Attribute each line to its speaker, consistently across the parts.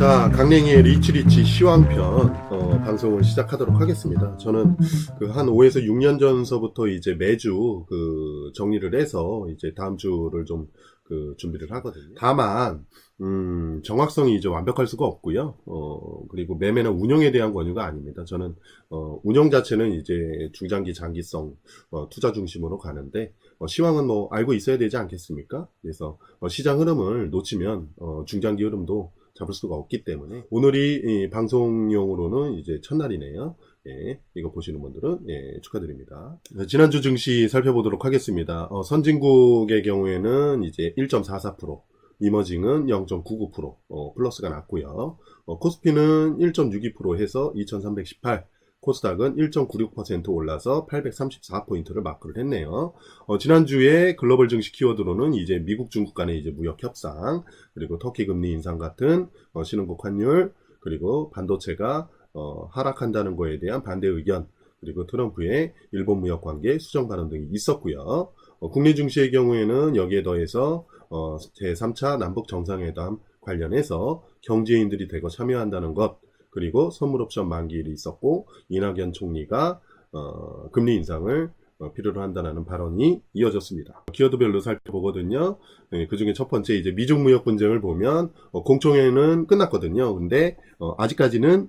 Speaker 1: 자, 강냉이의 리치 시황편 방송을 시작하도록 하겠습니다. 저는 그 한 5에서 6년 전서부터 이제 매주 그 정리를 해서 이제 다음 주를 좀 그 준비를 하거든요. 다만 정확성이 이제 완벽할 수가 없고요. 그리고 매매나 운영에 대한 권유가 아닙니다. 저는 운영 자체는 이제 중장기 장기성 투자 중심으로 가는데 시황은 뭐 알고 있어야 되지 않겠습니까? 그래서 시장 흐름을 놓치면 중장기 흐름도 잡을 수가 없기 때문에 오늘이 방송용으로는 이제 첫날이네요. 예, 이거 보시는 분들은 예, 축하드립니다. 지난주 증시 살펴보도록 하겠습니다. 선진국의 경우에는 이제 1.44%, 이머징은 0.99% 플러스가 났고요. 코스피는 1.62% 해서 2318, 코스닥은 1.96% 올라서 834포인트를 마크를 했네요. 지난주에 글로벌 증시 키워드로는 이제 미국, 중국 간의 이제 무역 협상, 그리고 터키 금리 인상 같은 신흥국 환율, 그리고 반도체가 하락한다는 거에 대한 반대 의견, 그리고 트럼프의 일본 무역 관계 수정 발언 등이 있었고요. 국내 증시의 경우에는 여기에 더해서 제3차 남북 정상회담 관련해서 경제인들이 대거 참여한다는 것, 그리고 선물옵션 만기일이 있었고 이낙연 총리가 금리 인상을 필요로 한다는 발언이 이어졌습니다. 키워드별로 살펴보거든요. 그 중에 첫 번째 이제 미중 무역 분쟁을 보면 공청회는 끝났거든요. 근데 아직까지는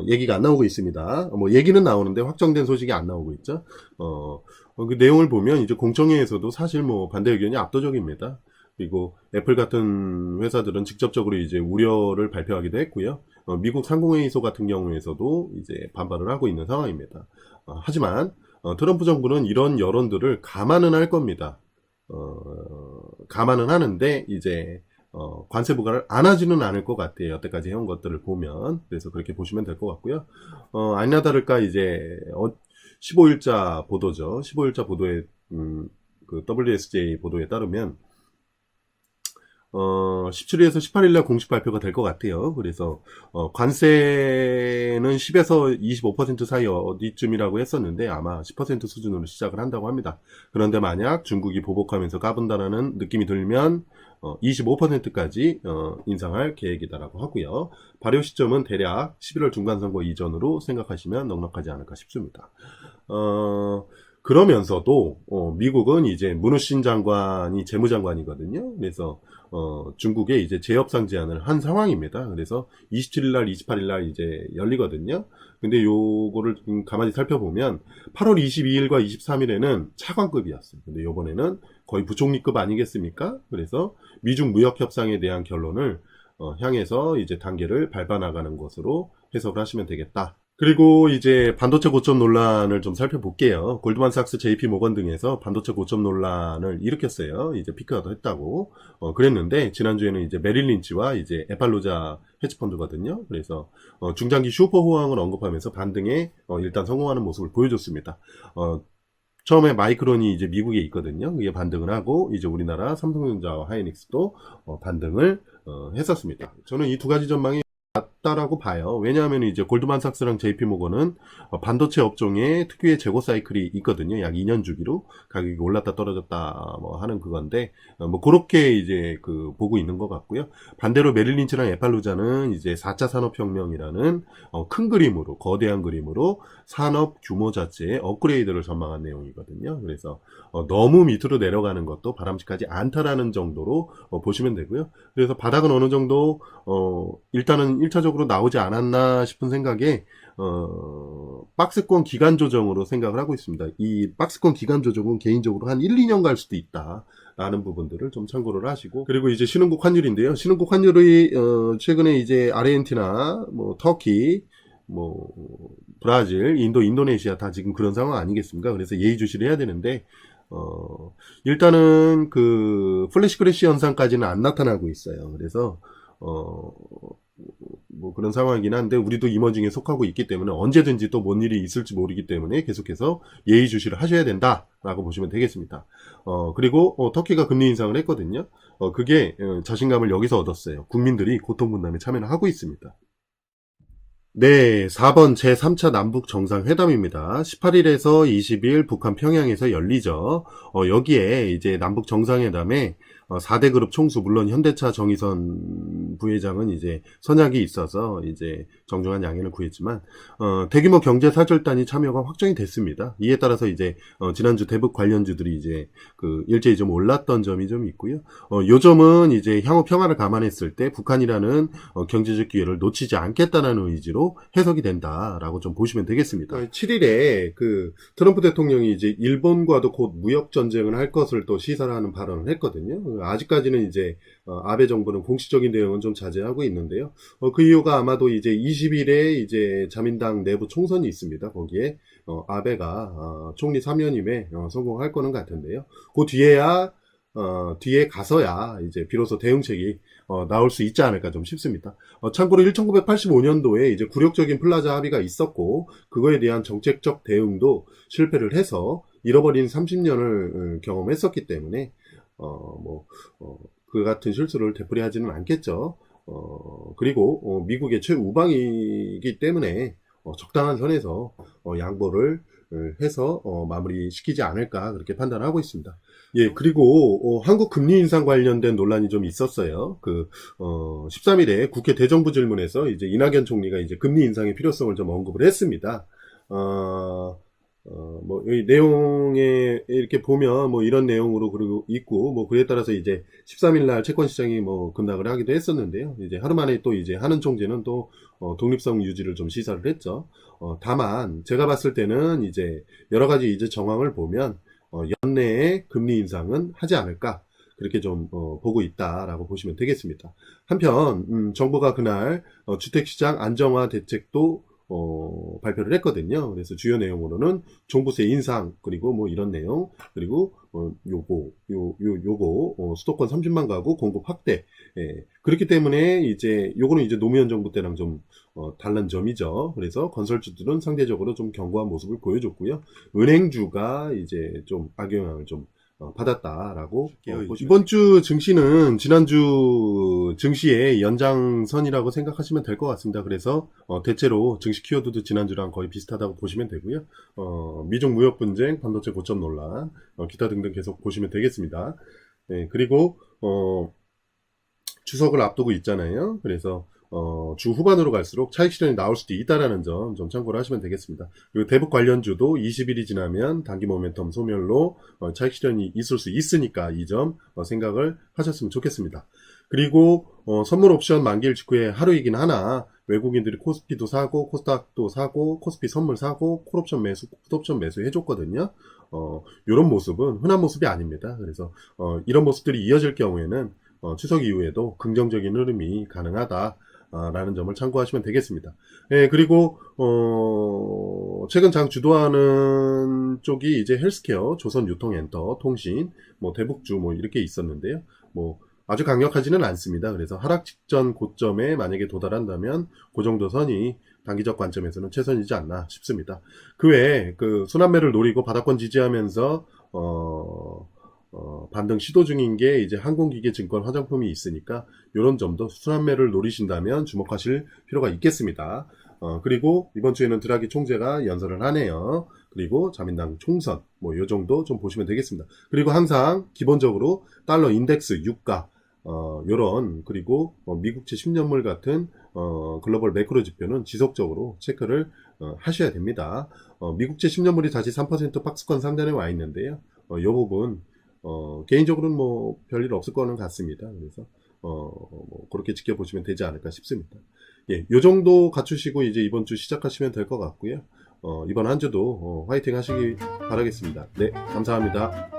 Speaker 1: 얘기가 안 나오고 있습니다. 뭐 얘기는 나오는데 확정된 소식이 안 나오고 있죠. 그 내용을 보면 이제 공청회에서도 사실 뭐 반대 의견이 압도적입니다. 그리고 애플 같은 회사들은 직접적으로 이제 우려를 발표하기도 했고요. 미국 상공회의소 같은 경우에서도 이제 반발을 하고 있는 상황입니다. 하지만 트럼프 정부는 이런 여론들을 감안은 할 겁니다. 감안은 하는데 이제 관세 부과를 안 하지는 않을 것 같아요. 여태까지 해온 것들을 보면. 그래서 그렇게 보시면 될 것 같고요. 아니나 다를까 이제 15일자 보도죠. 15일자 보도에 그 WSJ 보도에 따르면 17일에서 18일날 공식 발표가 될 것 같아요. 그래서 관세는 10에서 25% 사이 어디쯤이라고 했었는데 아마 10% 수준으로 시작을 한다고 합니다. 그런데 만약 중국이 보복하면서 까분다라는 느낌이 들면 25%까지 인상할 계획이다라고 하고요. 발효 시점은 대략 11월 중간선거 이전으로 생각하시면 넉넉하지 않을까 싶습니다. 그러면서도 미국은 이제 문우신 장관이 재무장관이거든요. 그래서 중국에 이제 재협상 제안을 한 상황입니다. 그래서 27일날, 28일날 이제 열리거든요. 근데 요거를 가만히 살펴보면 8월 22일과 23일에는 차관급이었어요. 근데 요번에는 거의 부총리급 아니겠습니까? 그래서 미중 무역 협상에 대한 결론을 향해서 이제 단계를 밟아 나가는 것으로 해석을 하시면 되겠다. 그리고 이제 반도체 고점 논란을 좀 살펴볼게요. 골드만삭스, JP모건 등에서 반도체 고점 논란을 일으켰어요. 이제 피크가 했다고 그랬는데 지난주에는 이제 메릴 린치와 이제 에팔로자 헤지펀드거든요. 그래서 중장기 슈퍼 호황을 언급하면서 반등에 일단 성공하는 모습을 보여줬습니다. 처음에 마이크론이 이제 미국에 있거든요. 그게 반등을 하고 이제 우리나라 삼성전자와 하이닉스도 반등을 했었습니다. 저는 이 두 가지 전망이 다라고 봐요. 왜냐하면 이제 골드만삭스랑 JP모건은 반도체 업종에 특유의 재고 사이클이 있거든요. 약 2년 주기로 가격이 올랐다 떨어졌다 뭐 하는 그건데 뭐 그렇게 이제 그 보고 있는 것 같고요. 반대로 메릴 린치랑 에팔루자는 이제 4차 산업혁명이라는 큰 그림으로 거대한 그림으로 산업 규모 자체의 업그레이드를 전망한 내용이거든요. 그래서 너무 밑으로 내려가는 것도 바람직하지 않다라는 정도로 보시면 되고요. 그래서 바닥은 어느 정도 일단은 1차적으로 나오지 않았나 싶은 생각에 박스권 기간 조정으로 생각을 하고 있습니다. 이 박스권 기간 조정은 개인적으로 한 1, 2년 갈 수도 있다 라는 부분들을 좀 참고를 하시고, 그리고 이제 신흥국 환율인데요. 신흥국 환율이 최근에 이제 아르헨티나, 뭐 터키, 뭐 브라질, 인도, 인도네시아 다 지금 그런 상황 아니겠습니까? 그래서 예의주시를 해야 되는데 일단은 그 플래시 크래시 현상까지는 안 나타나고 있어요. 그래서 뭐 그런 상황이긴 한데 우리도 이머징에 속하고 있기 때문에 언제든지 또 뭔 일이 있을지 모르기 때문에 계속해서 예의주시를 하셔야 된다라고 보시면 되겠습니다. 그리고 터키가 금리 인상을 했거든요. 그게 자신감을 여기서 얻었어요. 국민들이 고통분담에 참여를 하고 있습니다. 네, 4번 제3차 남북 정상회담입니다. 18일에서 20일 북한 평양에서 열리죠. 여기에 이제 남북 정상회담에 4대 그룹 총수, 물론 현대차, 정의선 부회장은 이제 선약이 있어서 이제 정중한 양해를 구했지만 대규모 경제 사절단이 참여가 확정이 됐습니다. 이에 따라서 이제 지난주 대북 관련주들이 이제 그 일제히 좀 올랐던 점이 좀 있고요. 요 점은 이제 향후 평화를 감안했을 때 북한이라는 경제적 기회를 놓치지 않겠다는 의지로 해석이 된다라고 좀 보시면 되겠습니다. 7일에 그 트럼프 대통령이 이제 일본과도 곧 무역 전쟁을 할 것을 또 시사하는 발언을 했거든요. 아직까지는 이제 아베 정부는 공식적인 내용은 좀 자제하고 있는데요. 그 이유가 아마도 이제 20일에 이제 자민당 내부 총선이 있습니다. 거기에 아베가 총리 3연임에 성공할 거는 같은데요. 그 뒤에 가서야 이제 비로소 대응책이 나올 수 있지 않을까 좀 싶습니다. 참고로 1985년도에 이제 굴욕적인 플라자 합의가 있었고 그거에 대한 정책적 대응도 실패를 해서 잃어버린 30년을 경험했었기 때문에 그 같은 실수를 되풀이하지는 않겠죠. 그리고 미국의 최우방이기 때문에 적당한 선에서 양보를 해서 마무리시키지 않을까 그렇게 판단하고 있습니다. 예, 그리고 한국 금리 인상 관련된 논란이 좀 있었어요. 13일에 국회 대정부 질문에서 이제 이낙연 총리가 이제 금리 인상의 필요성을 좀 언급을 했습니다. 이 내용에 이렇게 보면 이런 내용으로 그리고 있고 그에 따라서 이제 13일 날 채권 시장이 급락을 하기도 했었는데요. 이제 하루 만에 또 이제 한은 총재는 또 독립성 유지를 좀 시사를 했죠. 다만 제가 봤을 때는 이제 여러 가지 이제 정황을 보면 연내에 금리 인상은 하지 않을까 그렇게 좀 보고 있다라고 보시면 되겠습니다. 한편 정부가 그날 주택시장 안정화 대책도 발표를 했거든요. 그래서 주요 내용으로는 종부세 인상 그리고 이런 내용 그리고 요거 수도권 30만 가구 공급 확대. 예. 그렇기 때문에 이제 요거는 이제 노무현 정부 때랑 좀 다른 점이죠. 그래서 건설주들은 상대적으로 좀 견고한 모습을 보여줬고요. 은행주가 이제 좀 악영향을 좀 받았다라고 이번 주 증시는 지난주 증시의 연장선이라고 생각하시면 될 것 같습니다. 그래서 대체로 증시 키워드도 지난주랑 거의 비슷하다고 보시면 되고요. 미중 무역 분쟁, 반도체 고점 논란, 기타 등등 계속 보시면 되겠습니다. 네, 그리고 추석을 앞두고 있잖아요. 그래서 주 후반으로 갈수록 차익 실현이 나올 수도 있다라는 점 좀 참고를 하시면 되겠습니다. 그리고 대북 관련주도 20일이 지나면 단기 모멘텀 소멸로 차익 실현이 있을 수 있으니까 이 점 생각을 하셨으면 좋겠습니다. 그리고 선물 옵션 만기일 직후에 하루이긴 하나 외국인들이 코스피도 사고 코스닥도 사고 코스피 선물 사고 콜옵션 매수, 풋옵션 매수 해줬거든요. 이런 모습은 흔한 모습이 아닙니다. 그래서 이런 모습들이 이어질 경우에는 추석 이후에도 긍정적인 흐름이 가능하다. 라는 점을 참고하시면 되겠습니다. 예, 그리고 최근 장 주도하는 쪽이 이제 헬스케어, 조선유통엔터, 통신, 대북주 이렇게 있었는데요. 아주 강력하지는 않습니다. 그래서 하락 직전 고점에 만약에 도달한다면 그 정도 선이 단기적 관점에서는 최선이지 않나 싶습니다. 그 외에 순환매를 노리고 바닥권 지지하면서 반등 시도 중인 게 이제 항공기계 증권 화장품이 있으니까 이런 점도 순환매를 노리신다면 주목하실 필요가 있겠습니다. 그리고 이번 주에는 드라기 총재가 연설을 하네요. 그리고 자민당 총선 요 정도 좀 보시면 되겠습니다. 그리고 항상 기본적으로 달러 인덱스 유가 요런 그리고 미국채 10년물 같은 글로벌 매크로 지표는 지속적으로 체크를 하셔야 됩니다. 미국채 10년물이 다시 3% 박스권 상단에 와 있는데요. 이 부분 개인적으로는 별일 없을 거는 같습니다. 그래서 그렇게 지켜보시면 되지 않을까 싶습니다. 예, 요 정도 갖추시고 이제 이번 주 시작하시면 될 것 같고요. 이번 한 주도 화이팅 하시기 바라겠습니다. 네, 감사합니다.